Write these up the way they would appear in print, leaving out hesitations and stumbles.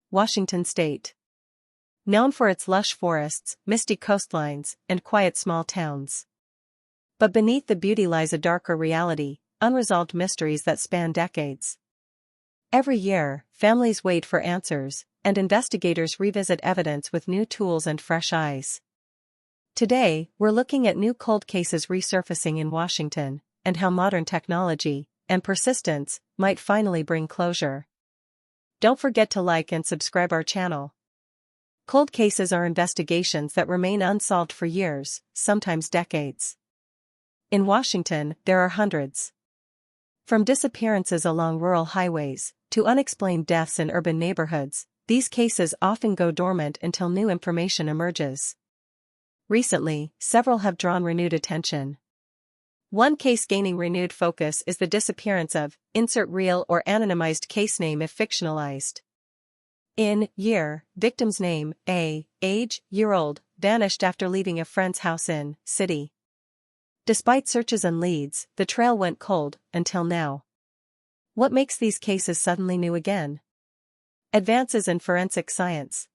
Washington State. Known for its lush forests, misty coastlines, and quiet small towns. But beneath the beauty lies a darker reality, unresolved mysteries that span decades. Every year, families wait for answers, and investigators revisit evidence with new tools and fresh eyes. Today, we're looking at new cold cases resurfacing in Washington, and how modern technology and persistence might finally bring closure. Don't forget to like and subscribe our channel. Cold cases are investigations that remain unsolved for years, sometimes decades. In Washington, there are hundreds. From disappearances along rural highways to unexplained deaths in urban neighborhoods, these cases often go dormant until new information emerges. Recently, several have drawn renewed attention. One case gaining renewed focus is the disappearance of, insert real or anonymized case name if fictionalized. In Year, victim's name, age, year-old, vanished after leaving a friend's house in city. Despite searches and leads, the trail went cold, until now. What makes these cases suddenly new again? Advances in forensic science.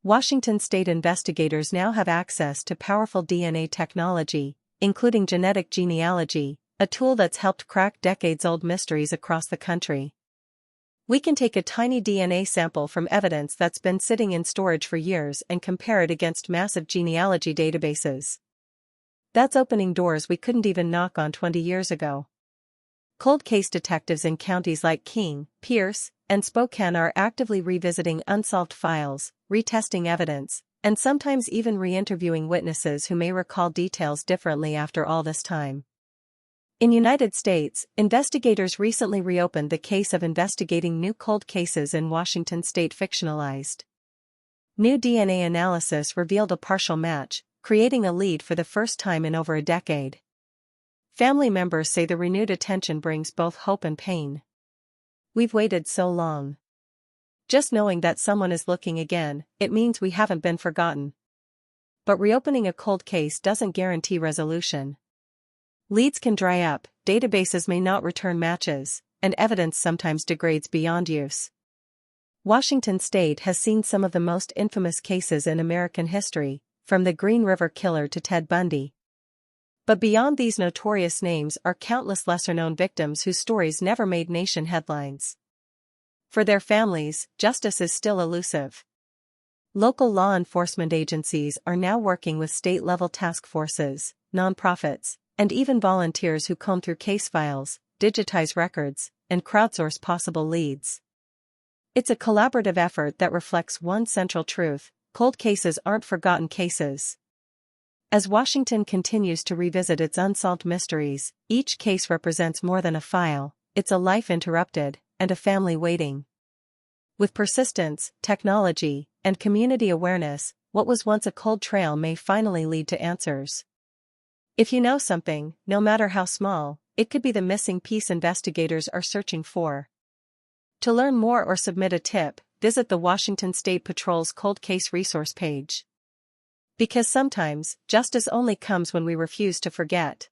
Washington state investigators now have access to powerful DNA technology, including genetic genealogy, a tool that's helped crack decades-old mysteries across the country. We can take a tiny DNA sample from evidence that's been sitting in storage for years and compare it against massive genealogy databases. That's opening doors we couldn't even knock on 20 years ago. Cold case detectives in counties like King, Pierce, and Spokane are actively revisiting unsolved files, retesting evidence, and sometimes even re-interviewing witnesses who may recall details differently after all this time. In United States, investigators recently reopened the case of investigating new cold cases in Washington state fictionalized. New DNA analysis revealed a partial match, creating a lead for the first time in over a decade. Family members say the renewed attention brings both hope and pain. We've waited so long. Just knowing that someone is looking again, it means we haven't been forgotten. But reopening a cold case doesn't guarantee resolution. Leads can dry up, databases may not return matches, and evidence sometimes degrades beyond use. Washington state has seen some of the most infamous cases in American history, from the Green River Killer to Ted Bundy. But beyond these notorious names are countless lesser-known victims whose stories never made nation headlines. For their families, justice is still elusive. Local law enforcement agencies are now working with state-level task forces, nonprofits, and even volunteers who comb through case files, digitize records, and crowdsource possible leads. It's a collaborative effort that reflects one central truth: cold cases aren't forgotten cases. As Washington continues to revisit its unsolved mysteries, each case represents more than a file, it's a life interrupted, and a family waiting. With persistence, technology, and community awareness, what was once a cold trail may finally lead to answers. If you know something, no matter how small, it could be the missing piece investigators are searching for. To learn more or submit a tip, visit the Washington State Patrol's Cold Case Resource page. Because sometimes, justice only comes when we refuse to forget.